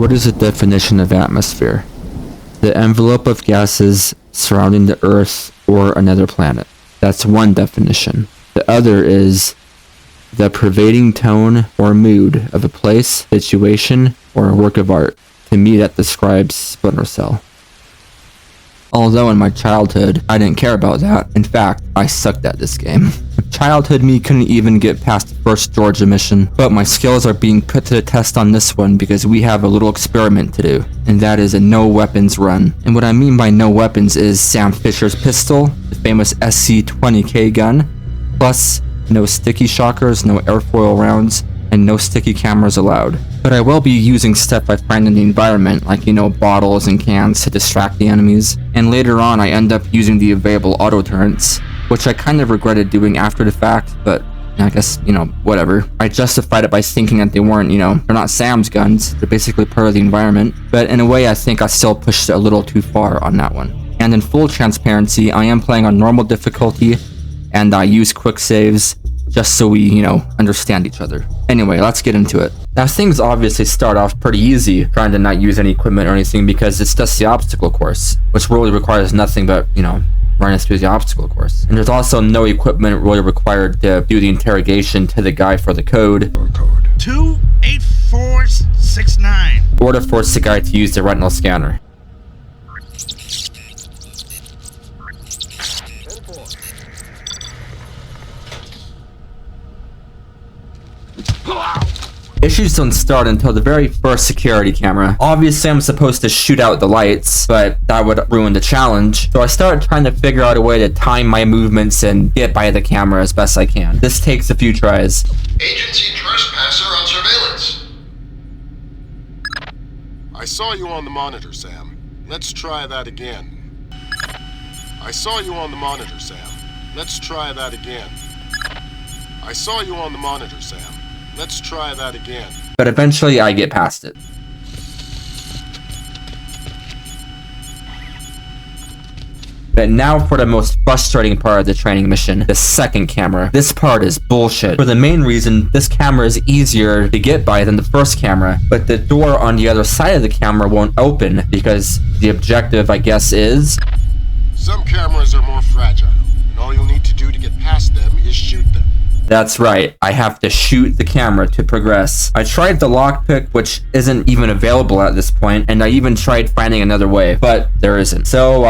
What is the definition of atmosphere? The envelope of gases surrounding the Earth or another planet. That's one definition. The other is the pervading tone or mood of a place, situation, or a work of art. To me, that describes Splinter Cell. Although in my childhood, I didn't care about that. In fact, I sucked at this game. Childhood me couldn't even get past the first Georgia mission, but my skills are being put to the test on this one because we have a little experiment to do, and that is a no weapons run. And what I mean by no weapons is Sam Fisher's pistol, the famous SC-20K gun, plus no sticky shockers, no airfoil rounds, and no sticky cameras allowed. But I will be using stuff I find in the environment, like, bottles and cans to distract the enemies. And later on, I end up using the available auto turrets, which I kind of regretted doing after the fact, but I guess, whatever. I justified it by thinking that they weren't, they're not Sam's guns, they're basically part of the environment. But in a way, I think I still pushed it a little too far on that one. And in full transparency, I am playing on normal difficulty, and I use quick saves, just so we, understand each other. Anyway, let's get into it. Now, things obviously start off pretty easy, trying to not use any equipment or anything, because it's just the obstacle course, which really requires nothing but, run us through the obstacle course. And there's also no equipment really required to do the interrogation to the guy for the code. 28469. Or to force the guy to use the retinal scanner. Issues don't start until the very first security camera. Obviously, I'm supposed to shoot out the lights, but that would ruin the challenge. So I started trying to figure out a way to time my movements and get by the camera as best I can. This takes a few tries. Agency trespasser on surveillance. I saw you on the monitor, Sam. Let's try that again. I saw you on the monitor, Sam. Let's try that again. I saw you on the monitor, Sam. Let's try that again. But eventually I get past it. But now for the most frustrating part of the training mission, the second camera. This part is bullshit. For the main reason, this camera is easier to get by than the first camera, but the door on the other side of the camera won't open because the objective, I guess, is... Some cameras are more fragile, and all you'll need to do to get past them is shoot them. That's right, I have to shoot the camera to progress. I tried the lockpick, which isn't even available at this point, and I even tried finding another way, but there isn't. So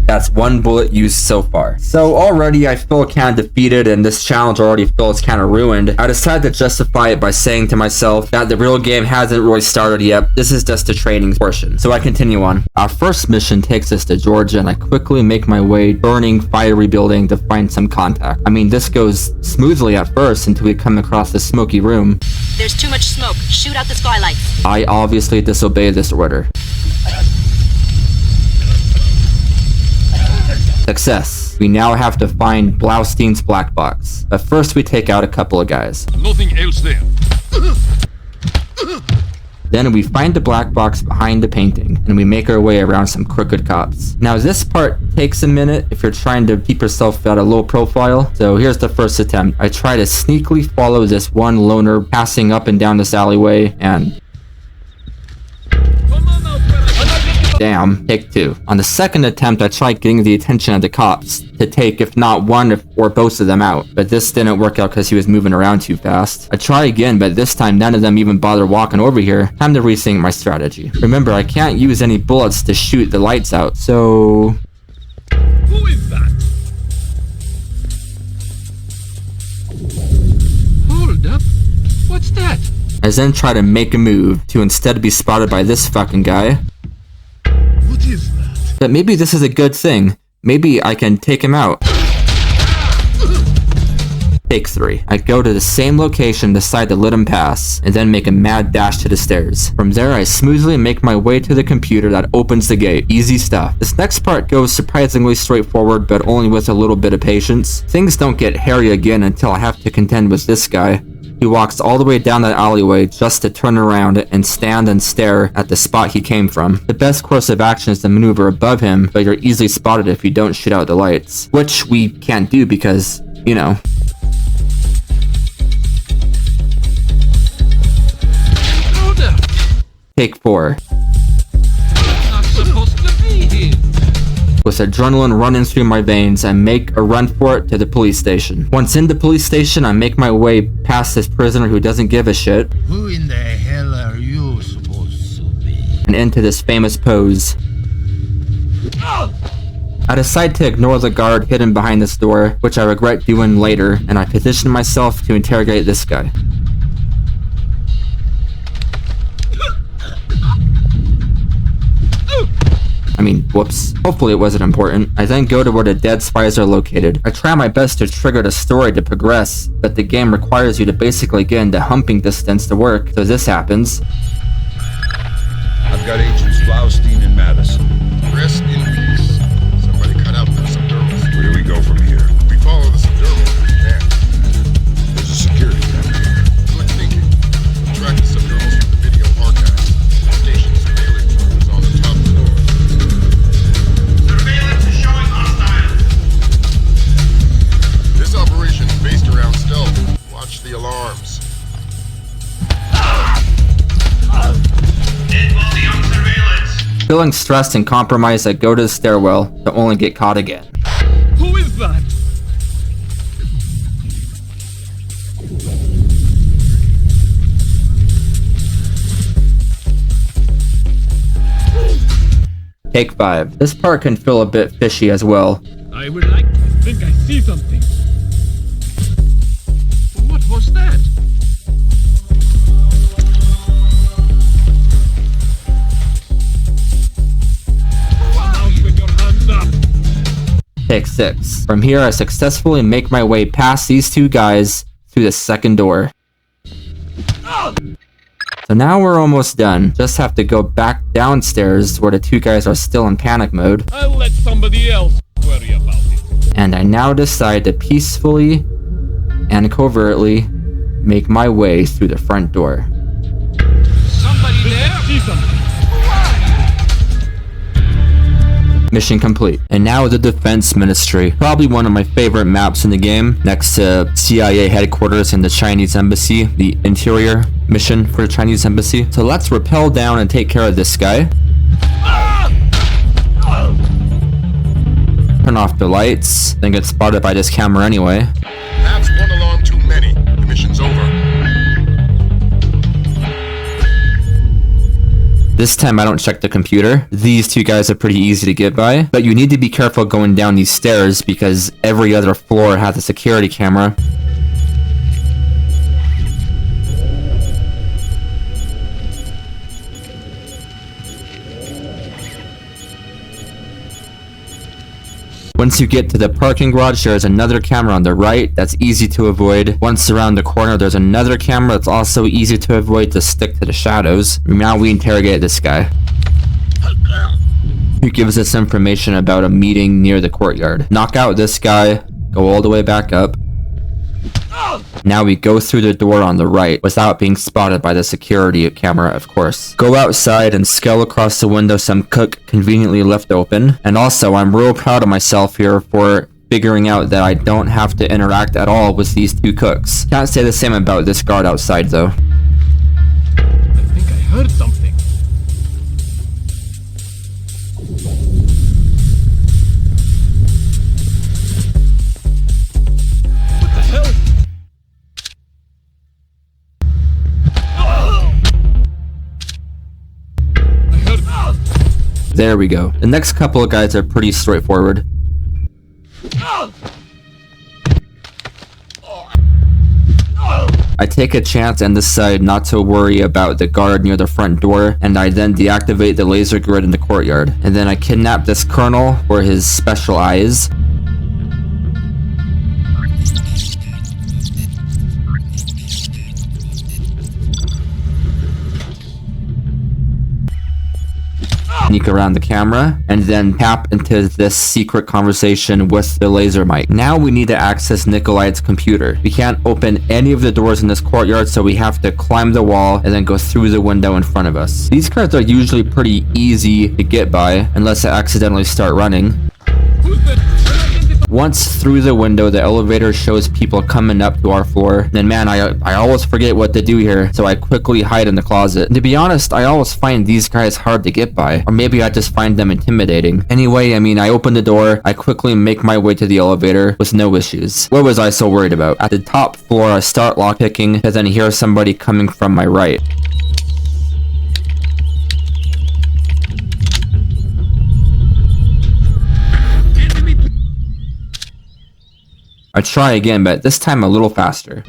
That's one bullet used so far. So already I feel kind of defeated and this challenge already feels kind of ruined. I decided to justify it by saying to myself that the real game hasn't really started yet. This is just the training portion. So I continue on. Our first mission takes us to Georgia and I quickly make my way burning fiery building to find some contact. I mean, this goes smoothly at first until we come across the smoky room. There's too much smoke. Shoot out the skylights. I obviously disobey this order. Success. We now have to find Blaustein's black box. But first we take out a couple of guys. Nothing else there. Then we find the black box behind the painting, and we make our way around some crooked cops. Now this part takes a minute if you're trying to keep yourself at a low profile. So here's the first attempt. I try to sneakily follow this one loner passing up and down this alleyway, and... damn, take two. On the second attempt, I tried getting the attention of the cops to take, if not one or both of them out, but this didn't work out because he was moving around too fast. I try again, but this time none of them even bother walking over here. Time to rethink my strategy. Remember, I can't use any bullets to shoot the lights out, so... Who is that? Hold up. What's that? I then try to make a move to instead be spotted by this fucking guy. What is that? But maybe this is a good thing. Maybe I can take him out. Take 3. I go to the same location, decide to let him pass, and then make a mad dash to the stairs. From there, I smoothly make my way to the computer that opens the gate. Easy stuff. This next part goes surprisingly straightforward, but only with a little bit of patience. Things don't get hairy again until I have to contend with this guy. He walks all the way down that alleyway just to turn around and stand and stare at the spot he came from. The best course of action is to maneuver above him, but you're easily spotted if you don't shoot out the lights. Which we can't do because, you know. Take 4. Not supposed to be here. With adrenaline running through my veins, I make a run for it to the police station. Once in the police station, I make my way past this prisoner who doesn't give a shit, Who in the hell are you supposed to be? and into this famous pose. I decide to ignore the guard hidden behind this door, which I regret doing later, and I position myself to interrogate this guy. I mean, whoops. Hopefully it wasn't important. I then go to where the dead spies are located. I try my best to trigger the story to progress, but the game requires you to basically get into humping distance to work, so this happens. I've got Agents Blaustein and Madison. Rest in peace. Somebody cut out their subdermals. Where do we go from here? We follow the subdermals. Yeah. There's a security camera. Good thinking. We'll track the subdermals from the video archive. The station surveillance room is on the top floor. Surveillance is showing hostiles. This operation is based around stealth. Watch the alarms. Dead body on surveillance. Feeling stressed and compromised, I go to the stairwell to only get caught again. Who is that? Take 5. This part can feel a bit fishy as well. I would like to think I see something. What was that? Out with your hands up. Take 6. From here, I successfully make my way past these two guys through the second door. So now we're almost done. Just have to go back downstairs where the two guys are still in panic mode. I'll let somebody else worry about it. And I now decide to peacefully and covertly make my way through the front door. Somebody there? See something. Mission complete. And now the Defense Ministry. Probably one of my favorite maps in the game, next to CIA headquarters and the Chinese embassy, the interior mission for the Chinese embassy. So let's rappel down and take care of this guy. Turn off the lights, then get spotted by this camera anyway. That's one alarm too many. The mission's over. This time I don't check the computer. These two guys are pretty easy to get by, but you need to be careful going down these stairs because every other floor has a security camera. Once you get to the parking garage, there's another camera on the right that's easy to avoid. Once around the corner, there's another camera that's also easy to avoid to stick to the shadows. Now we interrogate this guy, who gives us information about a meeting near the courtyard. Knock out this guy, go all the way back up. Now we go through the door on the right without being spotted by the security camera, of course. Go outside and scale across the window some cook conveniently left open. And also, I'm real proud of myself here for figuring out that I don't have to interact at all with these two cooks. Can't say the same about this guard outside though. I think I heard something. What the hell? I heard. There we go. The next couple of guys are pretty straightforward. I take a chance and decide not to worry about the guard near the front door, and I then deactivate the laser grid in the courtyard. And then I kidnap this colonel for his special eyes. Sneak around the camera, and then tap into this secret conversation with the laser mic. Now we need to access Nikolai's computer. We can't open any of the doors in this courtyard, so we have to climb the wall and then go through the window in front of us. These cards are usually pretty easy to get by, unless I accidentally start running. Who's that? Once through the window, the elevator shows people coming up to our floor. And man, I always forget what to do here, so I quickly hide in the closet. And to be honest, I always find these guys hard to get by. Or maybe I just find them intimidating. Anyway, I mean, I open the door, I quickly make my way to the elevator with no issues. What was I so worried about? At the top floor, I start lockpicking, and then hear somebody coming from my right. I try again, but this time a little faster.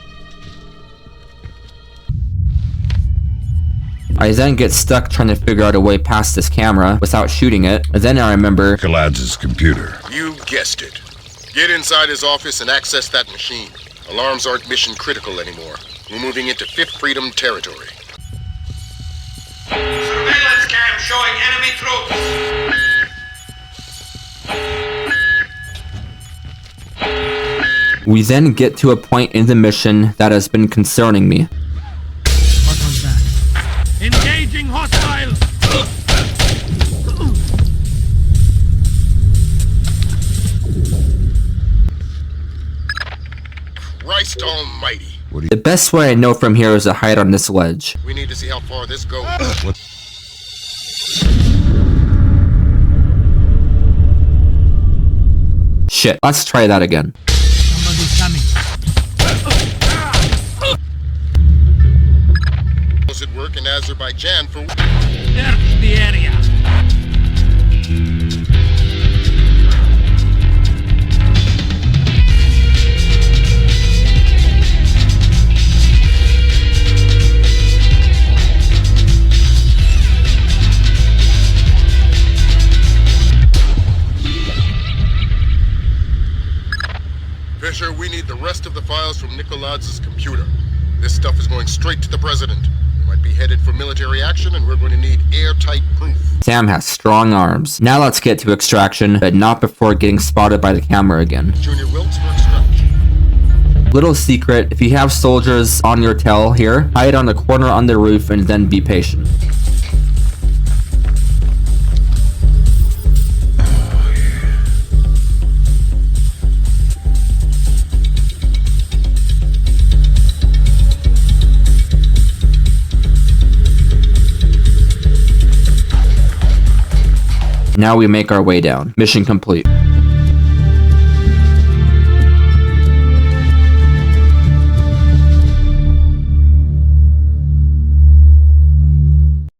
I then get stuck trying to figure out a way past this camera without shooting it, and then I remember Kalad's computer. You guessed it. Get inside his office and access that machine. Alarms aren't mission critical anymore. We're moving into Fifth Freedom territory. Surveillance cam showing enemy troops. we then get to a point in the mission that has been concerning me. What was that? Engaging hostiles! Christ almighty. The best way I know from here is to hide on this ledge. We need to see how far this goes. Shit, let's try that again. Somebody's coming. Does it work in Azerbaijan for... Search the area. Fisher, we need the rest of the files from Nikoladze's computer. This stuff is going straight to the president. We might be headed for military action, and we're going to need airtight proof. Sam has strong arms. Now let's get to extraction, but not before getting spotted by the camera again. Junior Wilkes for extraction. Little secret, if you have soldiers on your tail here, hide on the corner on the roof and then be patient. Now we make our way down. Mission complete.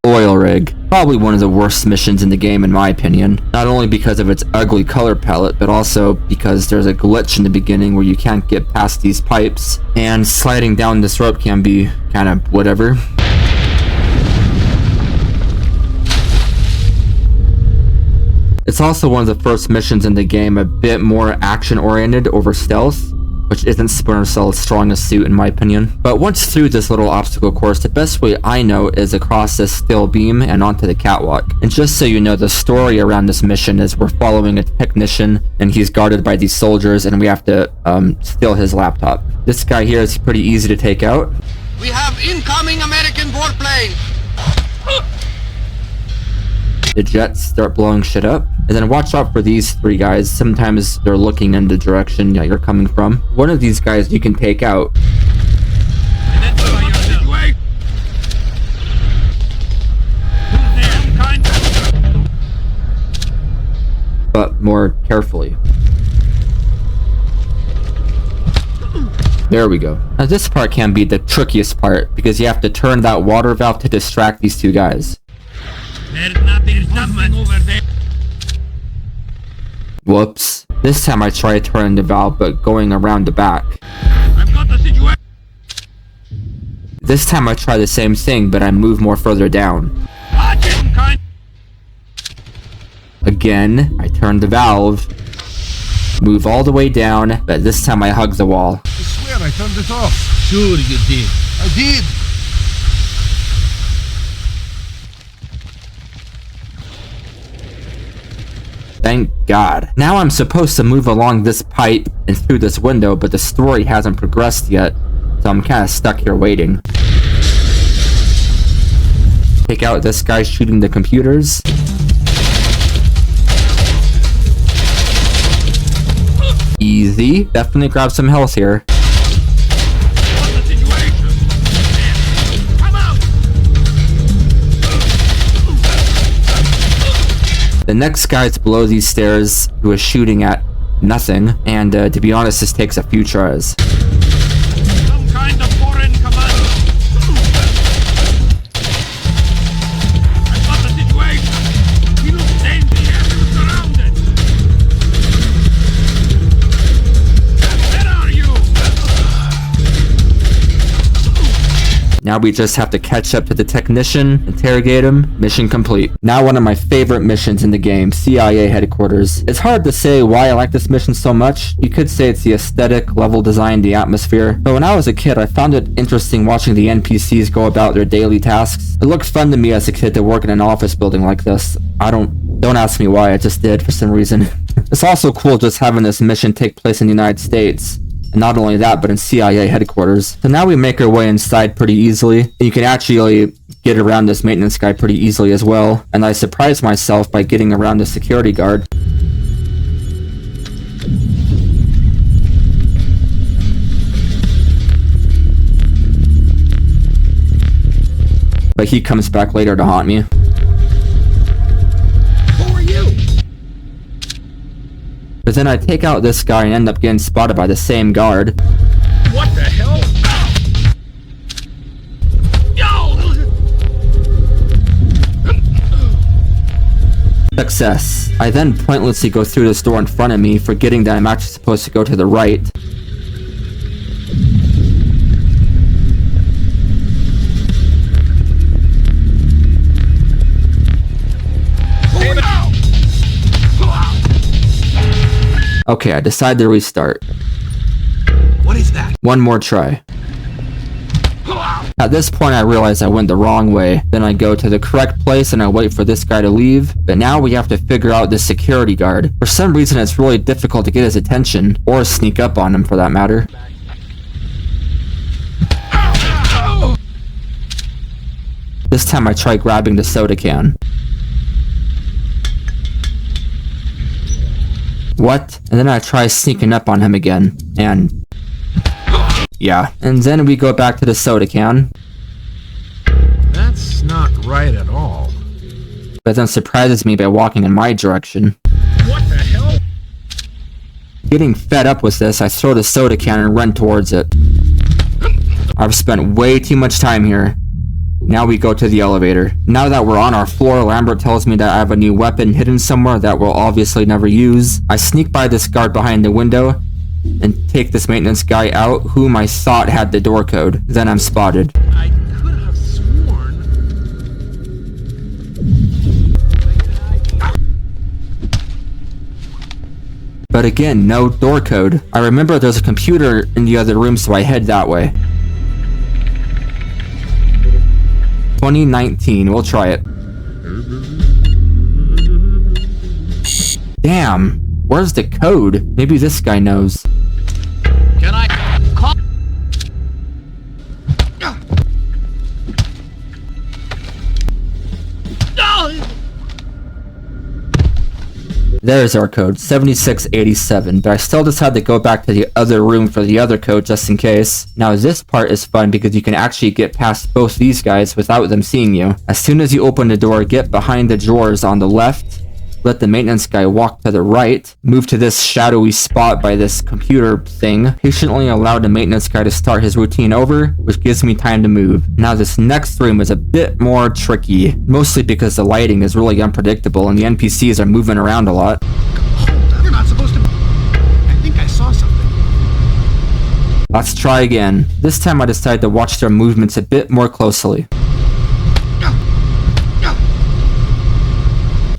Oil rig. Probably one of the worst missions in the game in my opinion. Not only because of its ugly color palette, but also because there's a glitch in the beginning where you can't get past these pipes, and sliding down this rope can be kind of whatever. It's also one of the first missions in the game a bit more action-oriented over stealth, which isn't Splinter Cell's strongest suit in my opinion. But once through this little obstacle course, the best way I know is across this steel beam and onto the catwalk. And just so you know, the story around this mission is we're following a technician and he's guarded by these soldiers and we have to steal his laptop. This guy here is pretty easy to take out. We have incoming American warplane. The jets start blowing shit up. And then watch out for these three guys. Sometimes they're looking in the direction you're coming from. One of these guys you can take out. But more carefully. There we go. Now this part can be the trickiest part because you have to turn that water valve to distract these two guys. There's nothing over there. Whoops. This time I tried turning the valve but going around the back. I've got the situation. This time I try the same thing but I move more further down. Again, I turn the valve. Move all the way down, but this time I hug the wall. I swear I turned it off. Sure you did. I did. Thank God. Now I'm supposed to move along this pipe and through this window, but the story hasn't progressed yet, so I'm kind of stuck here waiting. Take out this guy shooting the computers. Z, definitely grab some health here. What's the situation? Come out! The next guy's below these stairs who is shooting at nothing, and to be honest, this takes a few tries. Some kind of foreign command. I've got the situation. He looks dangerous. We're surrounded. Where are you? Now we just have to catch up to the technician, interrogate him, mission complete. Now one of my favorite missions in the game, CIA headquarters. It's hard to say why I like this mission so much. You could say it's the aesthetic, level design, the atmosphere. But when I was a kid, I found it interesting watching the NPCs go about their daily tasks. It looked fun to me as a kid to work in an office building like this. Don't ask me why, I just did for some reason. It's also cool just having this mission take place in the United States. And not only that, but in CIA headquarters. So now we make our way inside pretty easily. And you can actually get around this maintenance guy pretty easily as well. And I surprised myself by getting around the security guard. But he comes back later to haunt me. Who are you? But then I take out this guy and end up getting spotted by the same guard. What the hell? Success. I then pointlessly go through this door in front of me, forgetting that I'm actually supposed to go to the right. Okay, I decide to restart. What is that? One more try. At this point, I realize I went the wrong way. Then I go to the correct place and I wait for this guy to leave. But now we have to figure out this security guard. For some reason, it's really difficult to get his attention, or sneak up on him for that matter. This time I try grabbing the soda can. What? And then I try sneaking up on him again, and yeah. And then we go back to the soda can. That's not right at all. But then surprises me by walking in my direction. What the hell? Getting fed up with this, I throw the soda can and run towards it. I've spent way too much time here. Now we go to the elevator. Now that we're on our floor, Lambert tells me that I have a new weapon hidden somewhere that we'll obviously never use. I sneak by this guard behind the window and take this maintenance guy out, whom I thought had the door code. Then I'm spotted. I could have sworn. But again, no door code. I remember there's a computer in the other room, so I head that way. 2019, we'll try it. Damn, where's the code? Maybe this guy knows. Can I call? There's our code, 7687, but I still decide to go back to the other room for the other code just in case. Now this part is fun because you can actually get past both these guys without them seeing you. As soon as you open the door, get behind the drawers on the left, let the maintenance guy walk to the right, move to this shadowy spot by this computer thing, patiently allow the maintenance guy to start his routine over, which gives me time to move. Now this next room is a bit more tricky, mostly because the lighting is really unpredictable and the NPCs are moving around a lot. You're not supposed to. I think I saw something. Let's try again. This time I decide to watch their movements a bit more closely.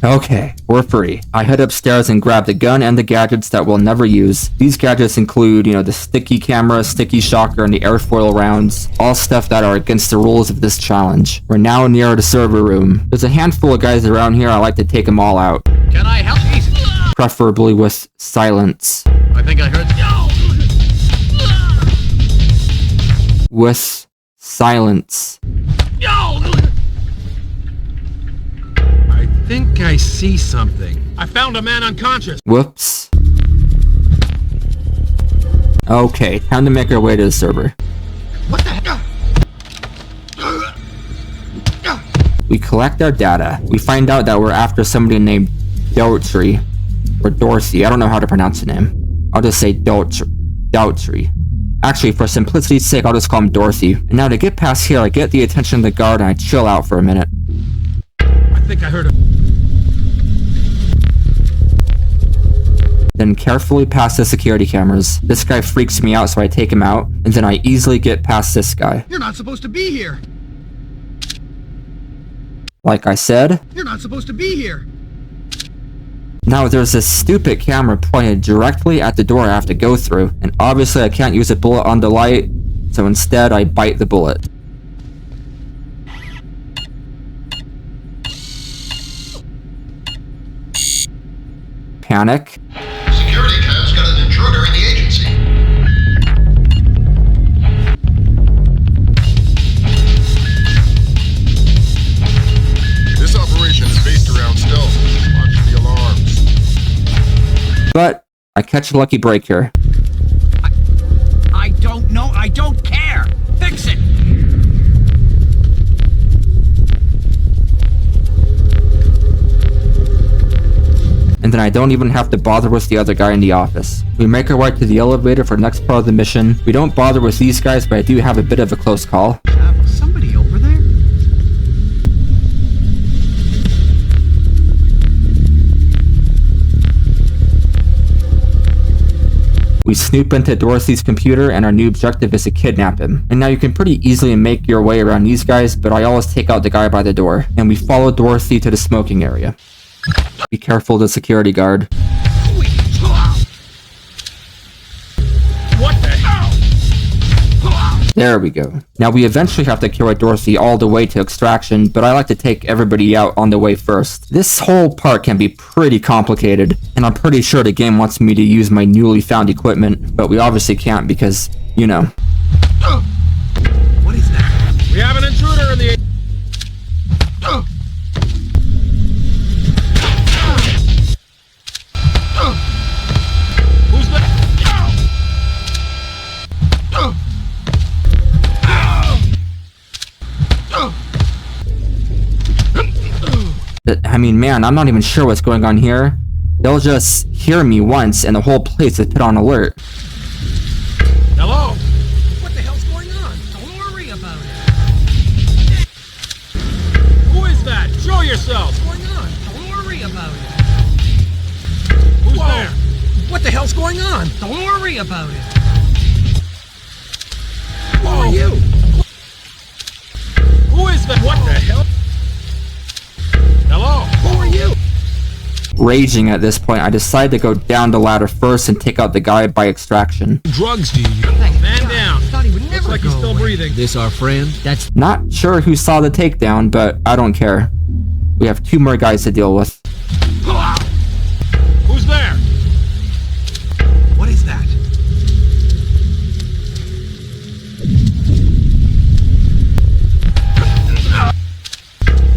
Okay, we're free. I head upstairs and grab the gun and the gadgets that we'll never use. These gadgets include, the sticky camera, sticky shocker, and the airfoil rounds. All stuff that are against the rules of this challenge. We're now near the server room. There's a handful of guys around here. I like to take them all out. Can I help? Jesus. Preferably with silence. I think I heard. With silence. I think I see something. I found a man unconscious. Whoops. Okay, time to make our way to the server. What the heck? We collect our data. We find out that we're after somebody named Doughtry, or Dorothy. I don't know how to pronounce the name. I'll just say Doughtry. Actually, for simplicity's sake, I'll just call him Dorothy. And now to get past here, I get the attention of the guard and I chill out for a minute. I think I heard him. Then carefully past the security cameras. This guy freaks me out, so I take him out, and then I easily get past this guy. You're not supposed to be here. Like I said, You're not supposed to be here. now there's this stupid camera pointed directly at the door I have to go through, and obviously I can't use a bullet on the light, so instead I bite the bullet. Panic. Security cam's got an intruder in the agency. This operation is based around stealth. Watch the alarms. But I catch a lucky break here. I don't know. I don't care. Fix it. And then I don't even have to bother with the other guy in the office. We make our way to the elevator for the next part of the mission. We don't bother with these guys, but I do have a bit of a close call. Somebody over there? We snoop into Dorothy's computer, and our new objective is to kidnap him. And now you can pretty easily make your way around these guys, but I always take out the guy by the door. And we follow Dorothy to the smoking area. Be careful of the security guard. What the hell? There we go. Now we eventually have to carry Dorothy all the way to extraction, but I like to take everybody out on the way first. This whole part can be pretty complicated, and I'm pretty sure the game wants me to use my newly found equipment, but we obviously can't because, you know. What is that? We have an intruder in the... Who's that? I mean, man, I'm not even sure what's going on here. They'll just hear me once and the whole place is put on alert. Hello? What the hell's going on? Don't worry about it. Who is that? Show yourself! What's going on? Don't worry about it. Who's there? What the hell's going on? Don't worry about it. Who Whoa. are you? Who is that? What the hell? Hello? Who are you? Raging at this point, I decide to go down the ladder first and take out the guy by extraction. Drugs do you? Man down. Thought he would Looks never like he's go still away. breathing. This our friend? That's Not sure who saw the takedown, but I don't care. We have 2 more guys to deal with. Who's there? What is that?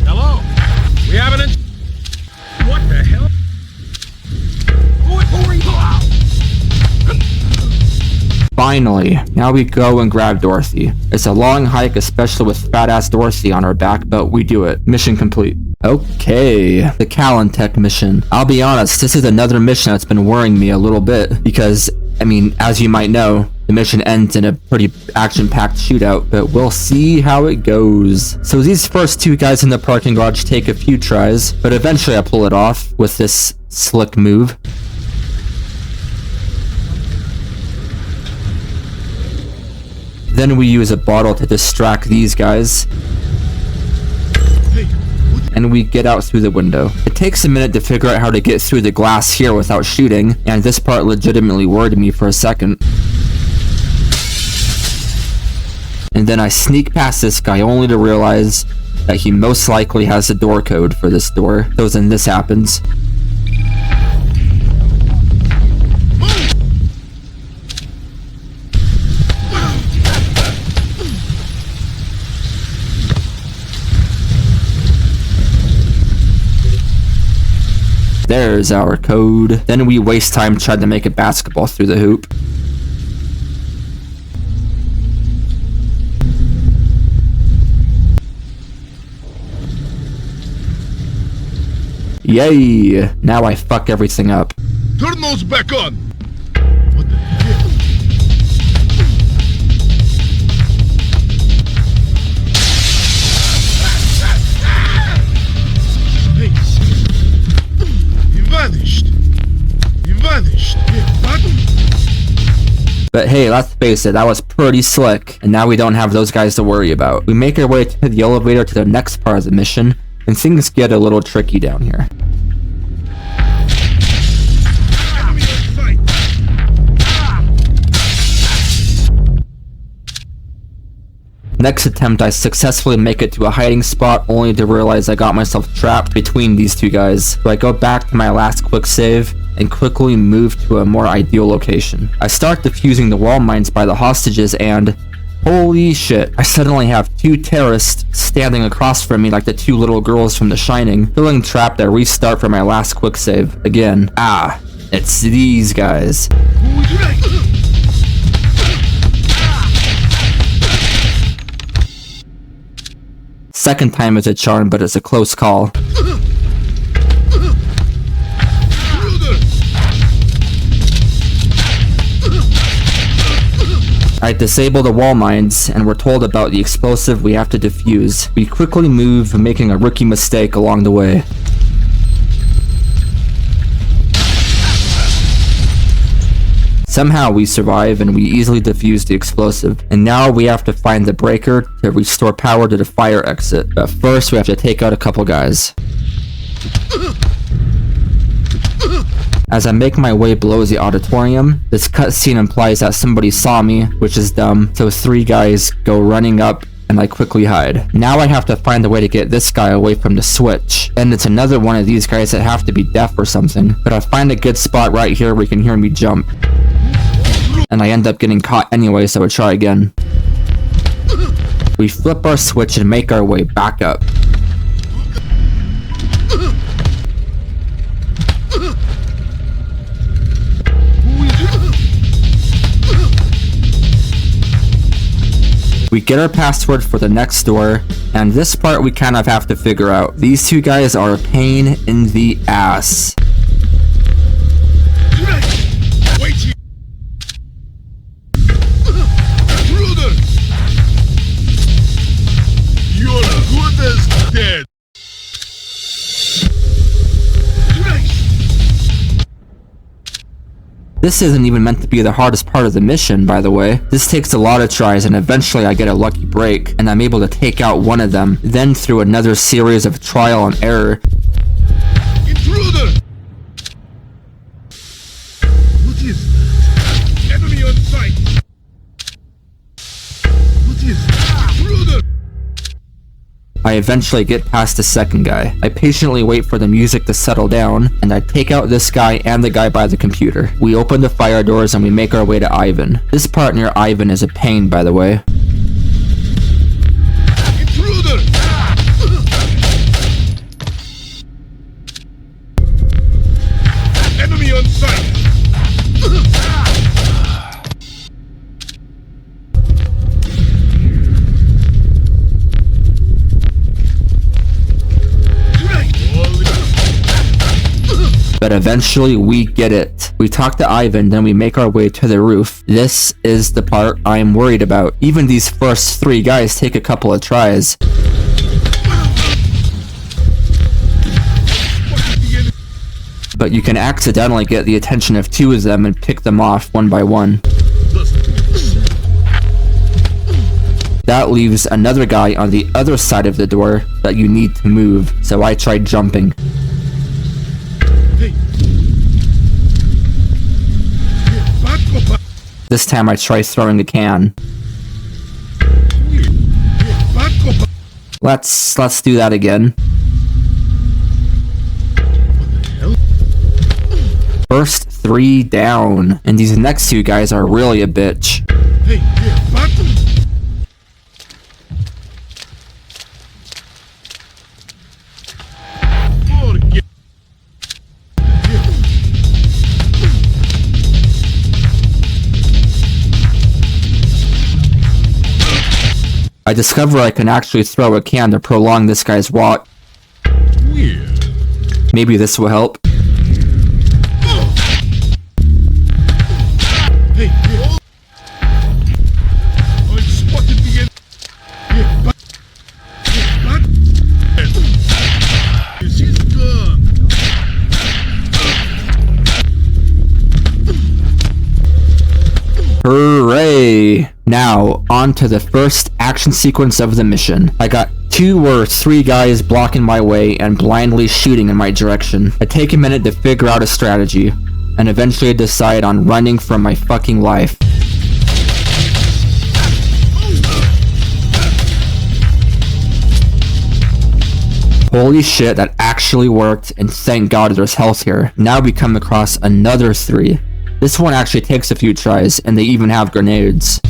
Hello? We have an What the hell? Who are you? Finally, now we go and grab Dorothy. It's a long hike, especially with fat-ass Dorothy on our back, but we do it. Mission complete. Okay, the Kalinatek mission. I'll be honest, this is another mission that's been worrying me a little bit, because, I mean, as you might know, the mission ends in a pretty action-packed shootout, but we'll see how it goes. So these first 2 guys in the parking garage take a few tries, but eventually I pull it off with this slick move. Then we use a bottle to distract these guys. And we get out through the window. It takes a minute to figure out how to get through the glass here without shooting, and this part legitimately worried me for a second. And then I sneak past this guy only to realize that he most likely has the door code for this door. So then this happens. There's our code. Then we waste time trying to make a basketball through the hoop. Yay! Now I fuck everything up. Turn those back on! What the hell? Hey, he vanished! He vanished! What? But hey, let's face it, that was pretty slick, and now we don't have those guys to worry about. We make our way to the elevator to the next part of the mission, and things get a little tricky down here. Enemy in sight! Next attempt, I successfully make it to a hiding spot, only to realize I got myself trapped between these two guys. So I go back to my last quick save, and quickly move to a more ideal location. I start defusing the wall mines by the hostages and holy shit, I suddenly have two terrorists standing across from me like the two little girls from The Shining. Feeling trapped, I restart for my last quick save. Again. Ah, it's these guys. Who would you like? Second time is a charm, but it's a close call. I disable the wall mines, and we're told about the explosive we have to defuse. We quickly move, making a rookie mistake along the way. Somehow we survive, and we easily defuse the explosive. And now we have to find the breaker to restore power to the fire exit. But first we have to take out a couple guys. As I make my way below the auditorium, this cutscene implies that somebody saw me, which is dumb, so three guys go running up and I quickly hide. Now I have to find a way to get this guy away from the switch, and it's another one of these guys that have to be deaf or something, but I find a good spot right here where you can hear me jump. And I end up getting caught anyway, so I try again. We flip our switch and make our way back up. We get our password for the next door, and this part we kind of have to figure out. These two guys are a pain in the ass. Wait here! Intruder! You're good as dead! This isn't even meant to be the hardest part of the mission, by the way. This takes a lot of tries, and eventually I get a lucky break, and I'm able to take out one of them. Then through another series of trial and error, Intruder! What is that? Enemy on sight! What is that? Intruder! I eventually get past the second guy. I patiently wait for the music to settle down, and I take out this guy and the guy by the computer. We open the fire doors and we make our way to Ivan. This part near Ivan is a pain, by the way. Intruder! Enemy on sight! But eventually we get it. We talk to Ivan, then we make our way to the roof. This is the part I am worried about. Even these first three guys take a couple of tries. But you can accidentally get the attention of two of them and pick them off one by one. That leaves another guy on the other side of the door that you need to move, so I tried jumping. This time I try throwing a can. Let's do that again. First three down, and these next two guys are really a bitch. I discover I can actually throw a can to prolong this guy's walk. Maybe this will help. Hey, yeah. I spotted the end. Yeah, but. This is done. Hooray! Now, on to the first action sequence of the mission. I got 2 or 3 guys blocking my way and blindly shooting in my direction. I take a minute to figure out a strategy, and eventually decide on running for my fucking life. Holy shit, that actually worked, and thank God there's health here. Now we come across another 3. This one actually takes a few tries, and they even have grenades.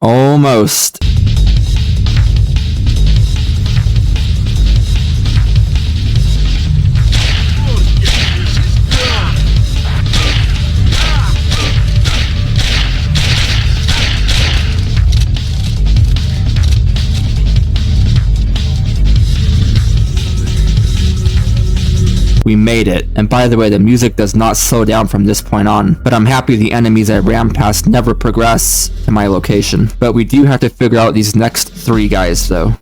Almost. We made it, and by the way, the music does not slow down from this point on, but I'm happy the enemies I ran past never progress to my location. But we do have to figure out these next 3 guys though.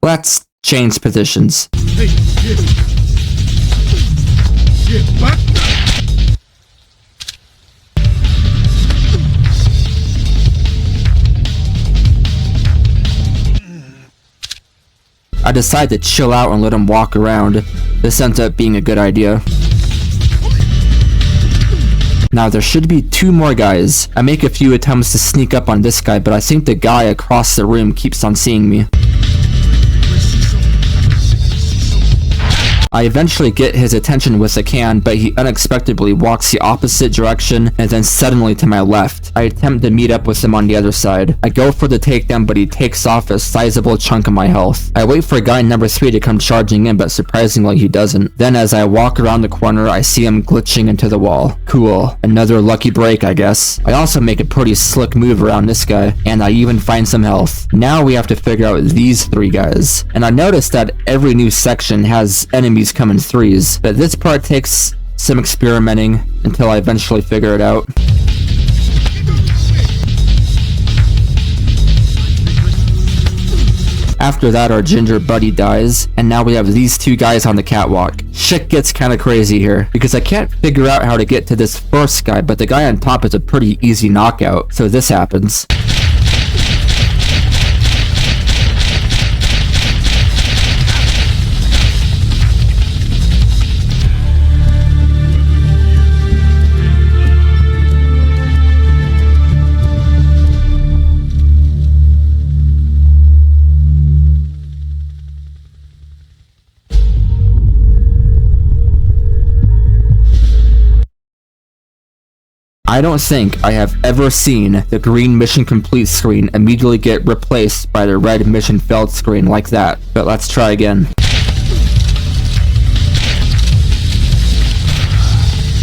Let's change positions. Hey, yeah, back. I decide to chill out and let him walk around. This ends up being a good idea. Now there should be 2 more guys. I make a few attempts to sneak up on this guy, but I think the guy across the room keeps on seeing me. I eventually get his attention with a can, but he unexpectedly walks the opposite direction and then suddenly to my left. I attempt to meet up with him on the other side. I go for the takedown, but he takes off a sizable chunk of my health. I wait for guy number 3 to come charging in, but surprisingly he doesn't. Then as I walk around the corner, I see him glitching into the wall. Cool. Another lucky break, I guess. I also make a pretty slick move around this guy, and I even find some health. Now we have to figure out these 3 guys. And I noticed that every new section has enemies come in 3s, but this part takes some experimenting until I eventually figure it out. After that, our ginger buddy dies, and now we have these 2 guys on the catwalk. Shit gets kinda crazy here, because I can't figure out how to get to this first guy, but the guy on top is a pretty easy knockout, so this happens. I don't think I have ever seen the green mission complete screen immediately get replaced by the red mission failed screen like that, but let's try again.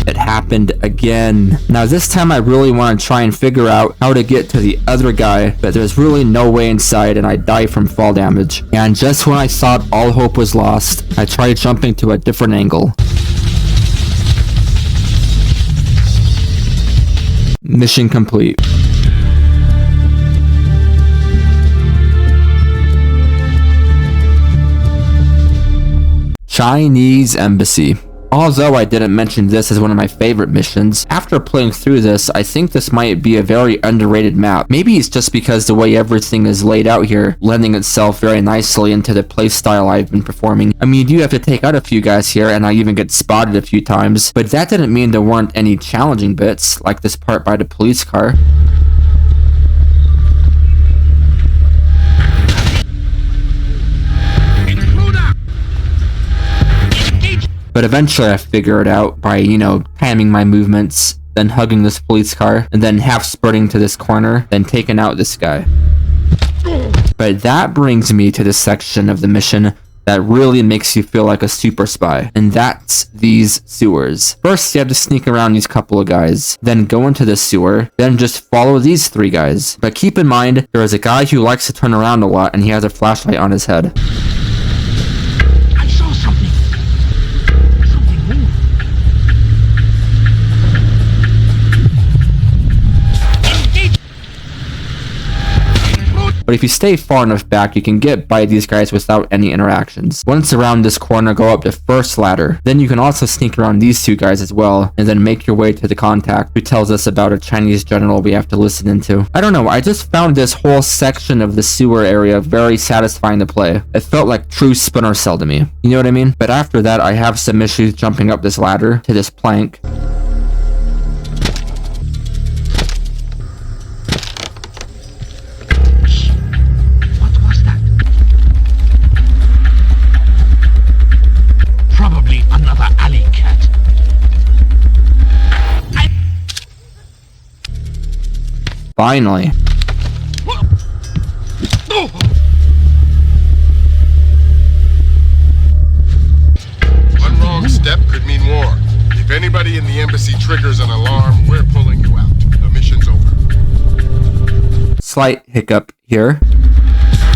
It happened again. Now this time I really want to try and figure out how to get to the other guy, but there's really no way inside and I die from fall damage. And just when I thought all hope was lost, I tried jumping to a different angle. Mission complete. Chinese Embassy. Although I didn't mention this as one of my favorite missions, after playing through this, I think this might be a very underrated map. Maybe it's just because the way everything is laid out here, lending itself very nicely into the playstyle I've been performing. I mean, you do have to take out a few guys here, and I even get spotted a few times, but that didn't mean there weren't any challenging bits, like this part by the police car. But eventually I figure it out by, timing my movements, then hugging this police car, and then half spurting to this corner, then taking out this guy. But that brings me to the section of the mission that really makes you feel like a super spy, and that's these sewers. First, you have to sneak around these couple of guys, then go into the sewer, then just follow these 3 guys. But keep in mind, there is a guy who likes to turn around a lot, and he has a flashlight on his head. I saw something. Something moved. But if you stay far enough back, you can get by these guys without any interactions. Once around this corner, go up the first ladder. Then you can also sneak around these 2 guys as well, and then make your way to the contact who tells us about a Chinese general we have to listen into. I don't know, I just found this whole section of the sewer area very satisfying to play. It felt like true Splinter Cell to me. You know what I mean? But after that, I have some issues jumping up this ladder to this plank. Finally. One wrong step could mean war. If anybody in the embassy triggers an alarm, we're pulling you out. The mission's over. Slight hiccup here.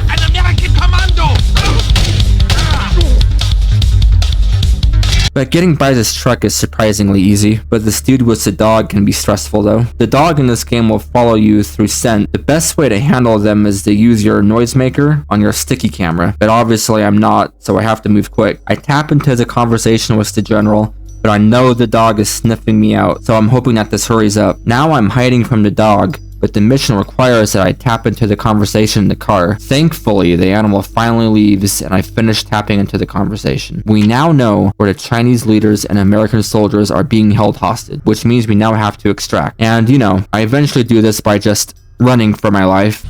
An American commando! But getting by this truck is surprisingly easy, but this dude with the dog can be stressful though. The dog in this game will follow you through scent. The best way to handle them is to use your noisemaker on your sticky camera, but obviously I'm not, so I have to move quick. I tap into the conversation with the general, but I know the dog is sniffing me out, so I'm hoping that this hurries up. Now I'm hiding from the dog, but the mission requires that I tap into the conversation in the car. Thankfully, the animal finally leaves, and I finish tapping into the conversation. We now know where the Chinese leaders and American soldiers are being held hostage, which means we now have to extract. And, I eventually do this by just running for my life.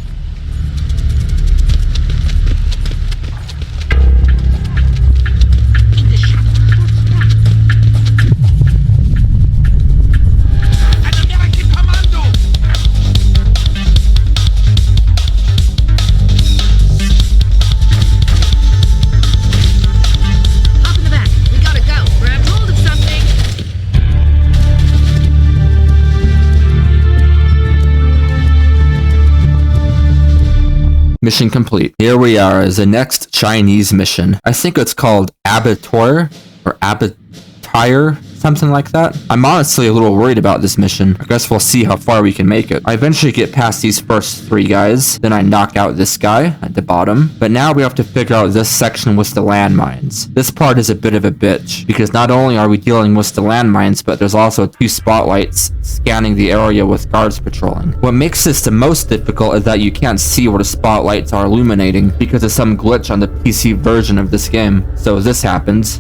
Mission complete. Here we are as the next Chinese mission. I think it's called Abattoir or Abattoir, something like that. I'm honestly a little worried about this mission. I guess we'll see how far we can make it. I eventually get past these first 3 guys, then I knock out this guy at the bottom. But now we have to figure out this section with the landmines. This part is a bit of a bitch, because not only are we dealing with the landmines, but there's also 2 spotlights scanning the area with guards patrolling. What makes this the most difficult is that you can't see where the spotlights are illuminating because of some glitch on the PC version of this game. So this happens.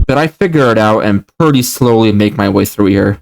But I figure it out and pretty slowly make my way through here.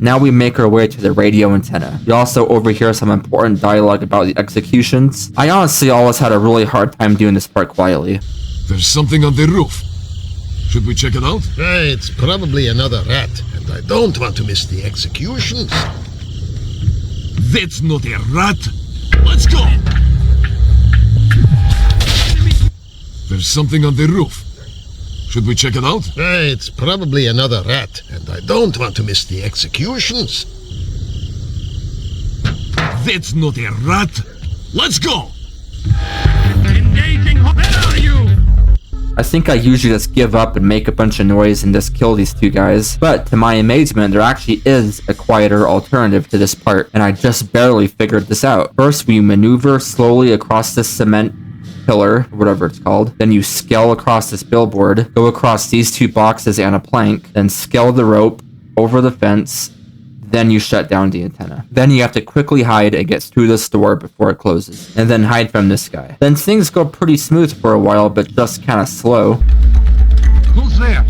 Now we make our way to the radio antenna. We also overhear some important dialogue about the executions. I honestly always had a really hard time doing this part quietly. There's something on the roof. Should we check it out? It's probably another rat, and I don't want to miss the executions. That's not a rat. Let's go. There's something on the roof. Should we check it out? It's probably another rat, and I don't want to miss the executions. That's not a rat. Let's go. Engaging. Where are you? I think I usually just give up and make a bunch of noise and just kill these two guys, but to my amazement, there actually is a quieter alternative to this part, and I just barely figured this out. First, we maneuver slowly across this cement pillar, whatever it's called. Then you scale across this billboard, go across these two boxes and a plank, then scale the rope over the fence, then you shut down the antenna. Then you have to quickly hide and get through this door before it closes, and then hide from this guy. Then things go pretty smooth for a while, but just kind of slow. Who's there?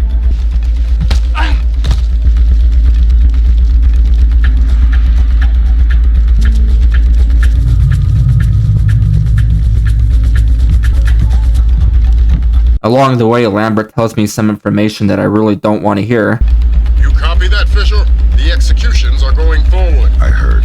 Along the way, Lambert tells me some information that I really don't want to hear. You copy that, Fisher? The executions are going forward. I heard.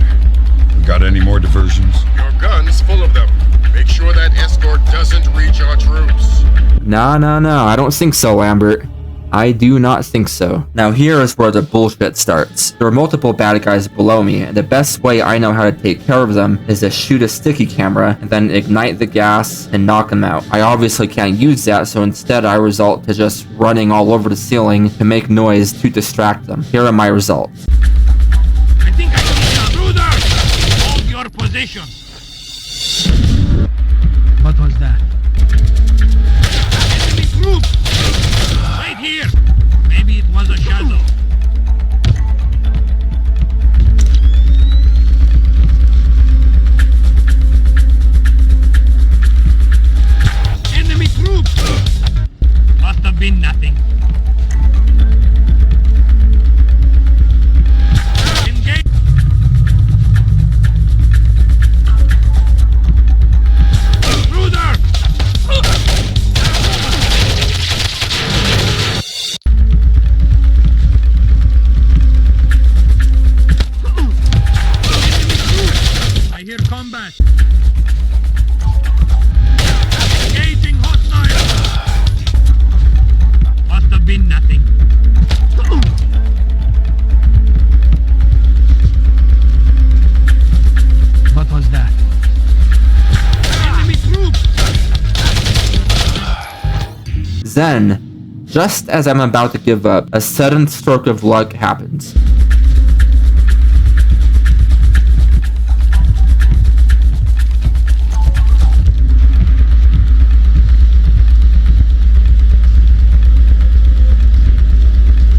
Got any more diversions? Your gun's full of them. Make sure that escort doesn't reach our troops. No, I don't think so, Lambert. I do not think so. Now here is where the bullshit starts. There are multiple bad guys below me, and the best way I know how to take care of them is to shoot a sticky camera and then ignite the gas and knock them out. I obviously can't use that, so instead I resort to just running all over the ceiling to make noise to distract them. Here are my results. I think I see a intruder! Hold your position! What was that? Enemy troops! Right here! Maybe it was a shadow. Enemy troops! Must have been nothing. Engage! Intruder! I hear combat. Engaging hostile. Must have been nothing. What was that? Enemy troops. Then, just as I'm about to give up, a sudden stroke of luck happens.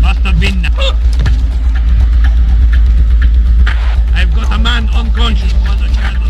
Must have been. I've got a man unconscious. It was a shadow.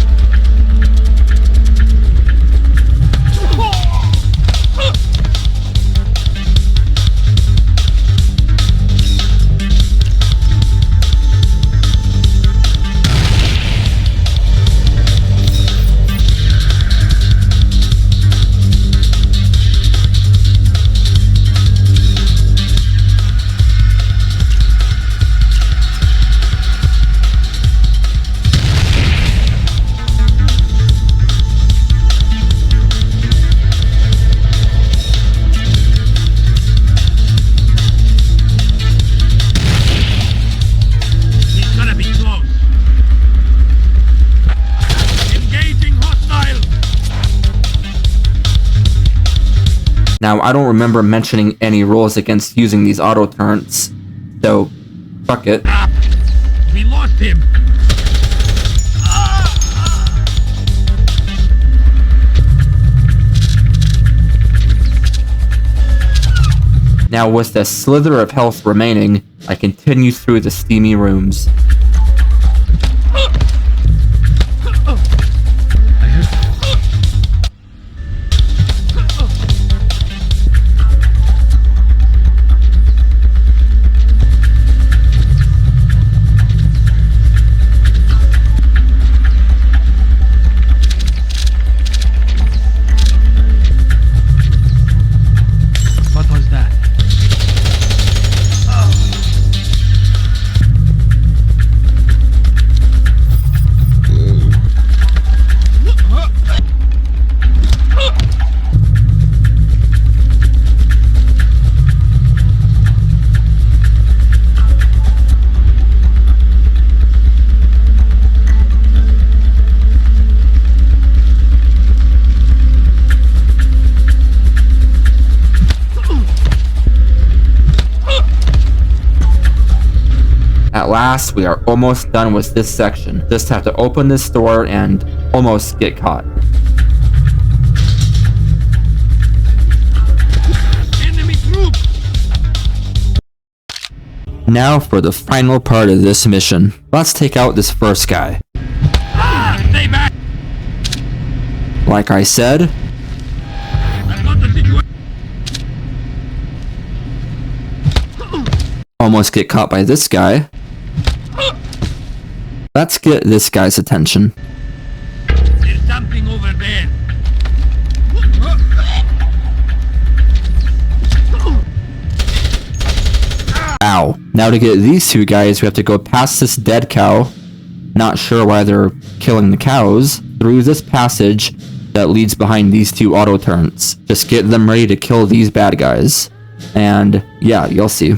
He's gonna be close. Engaging hostile. Now, I don't remember mentioning any rules against using these auto turrets, so fuck it. Ah, we lost him. Now, with a slither of health remaining, I continue through the steamy rooms. at last, we are almost done with this section. Just have to open this door and almost get caught. Enemy troop! Now for the final part of this mission. Let's take out this first guy. Stay back! Like I said, I've got the situation. almost get caught by this guy. Let's get this guy's attention. There's something over there. Ow. Now to get these two guys, we have to go past this dead cow. Not sure why they're killing the cows. Through this passage that leads behind these two auto turrets. Just get them ready to kill these bad guys. And yeah, you'll see.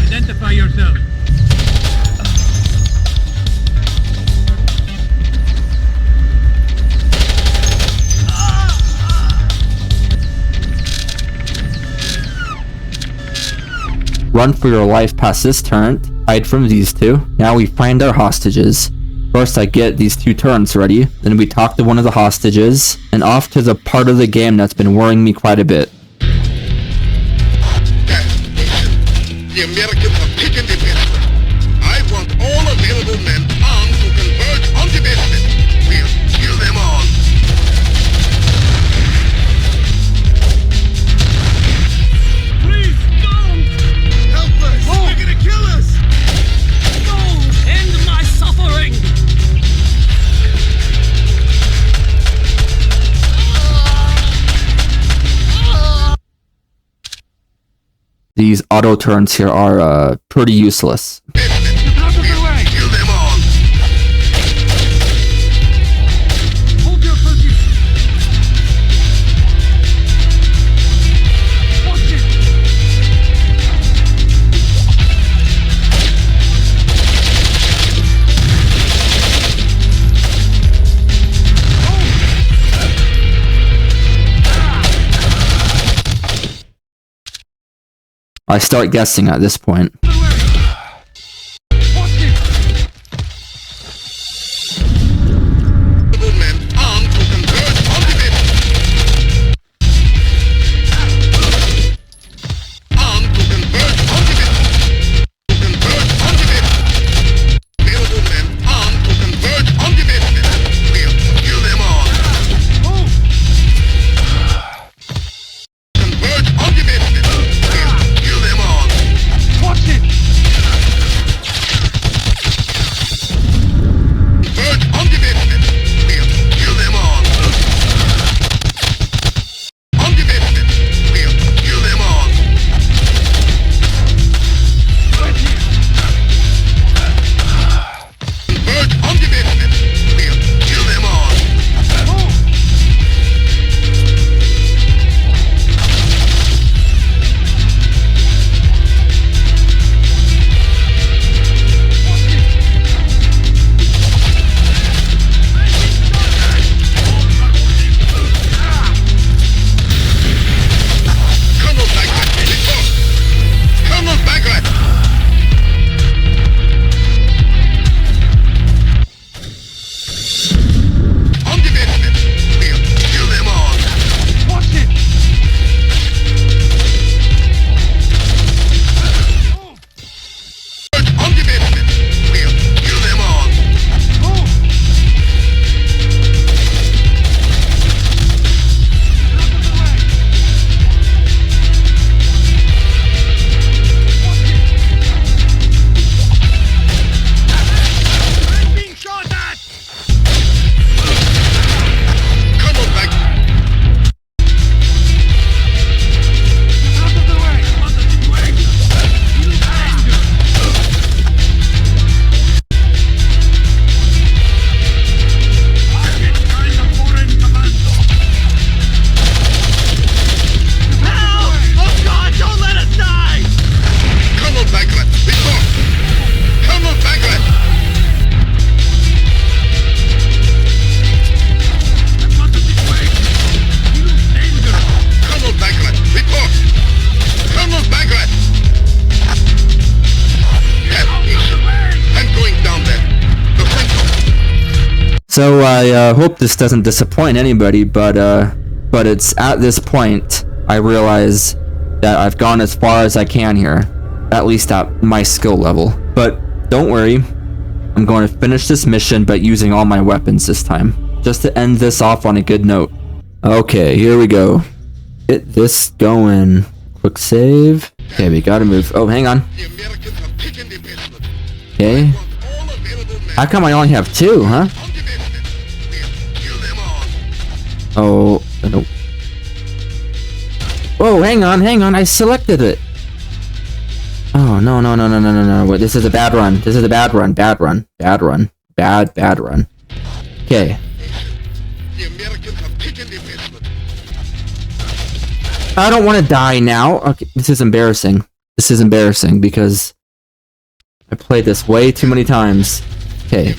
Identify yourself. Run for your life past this turret. Hide from these two. Now we find our hostages. First I get these two turrets ready. Then we talk to one of the hostages. And off to the part of the game that's been worrying me quite a bit. The Americans have taken the basement. I want all available men armed to converge on the basement. We'll kill them all. Please don't! Help us! They're gonna kill us! No! End my suffering! These auto turrets here are pretty useless. Out of the way! Kill them all! Hold your position! Watch it! I start guessing at this point. Watch it! Available men armed to converge on the basement. Armed to converge on the basement. To converge on the basement. Available men armed to converge on the basement. We'll kill them all. Converge on the basement. We'll kill them all. Watch it! So I hope this doesn't disappoint anybody, but it's at this point I realize that I've gone as far as I can here, at least at my skill level. But don't worry, I'm going to finish this mission but using all my weapons this time, just to end this off on a good note. Okay, here we go. Get this going. Quick save. Okay, we gotta move. Oh, hang on. The Americans have taken the basement. Okay. I want all available men How come I only have 2, huh? on the basement. We'll kill them all. Oh, no. Oh, hang on. I selected it. Oh, no. Wait, this is a bad run. Bad run. Okay. The Americans have taken the basement. I don't want to die now. Okay, this is embarrassing. Because I played this way too many times. Okay.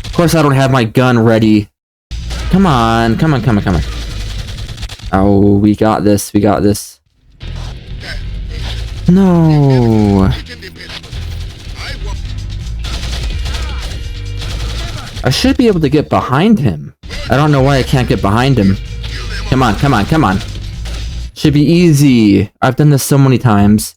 Of course I don't have my gun ready. Come on. Oh, we got this. No. I should be able to get behind him. I don't know why I can't get behind him. Come on. Should be easy. I've done this so many times.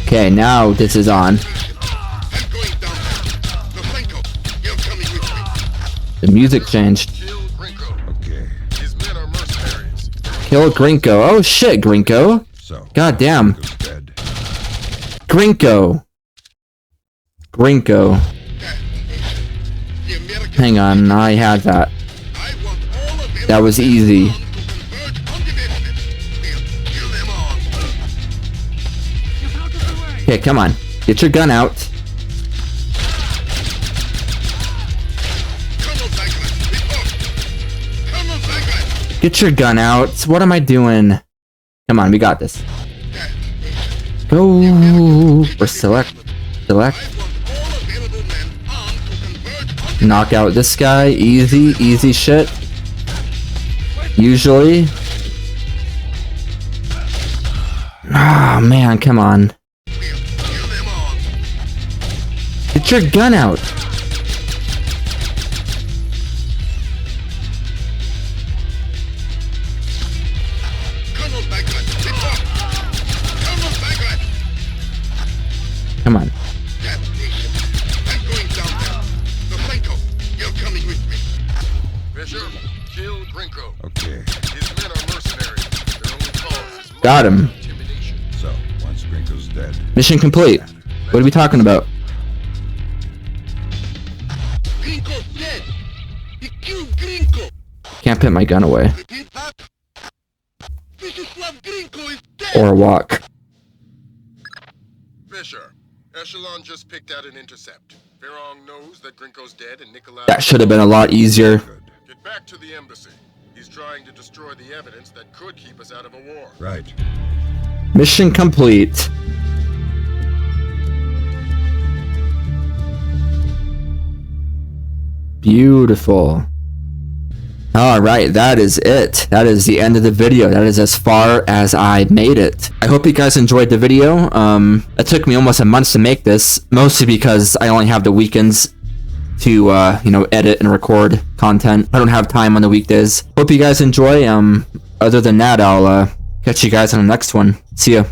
Okay, now this is on. The music changed. Okay. His men are mercenaries. Kill Grinko. Oh shit, Grinko. So. God damn. Grinko's dead. Grinko. Hang on, I had that. That was easy. Okay, come on. Get your gun out. Get your gun out. What am I doing? Come on, we got this. Go. Or select. Knock out this guy. Easy shit. Usually. Ah, man, come on. Get your gun out. Come on. Fisher, kill Grinko. Okay. His men are mercenaries. Their only cause is Got him. intimidation. So, once Grinko's dead. Mission complete. What are we talking about? Grinko's dead. He killed Grinko. Can't put my gun away. Repeat that. Mrs. Grinko is dead. Or walk. Fisher, Echelon just picked out an intercept. Virong knows that Grinko's dead and Nikolai... That should have been a lot easier. Good. Get back to the embassy. He's trying to destroy the evidence that could keep us out of a war. Right. Mission complete. Beautiful. Alright, that is it. That is the end of the video. That is as far as I made it. I hope you guys enjoyed the video. It took me almost a month to make this, mostly because I only have the weekends to, edit and record content. I don't have time on the weekdays. Hope you guys enjoy. Other than that, I'll catch you guys on the next one. See ya.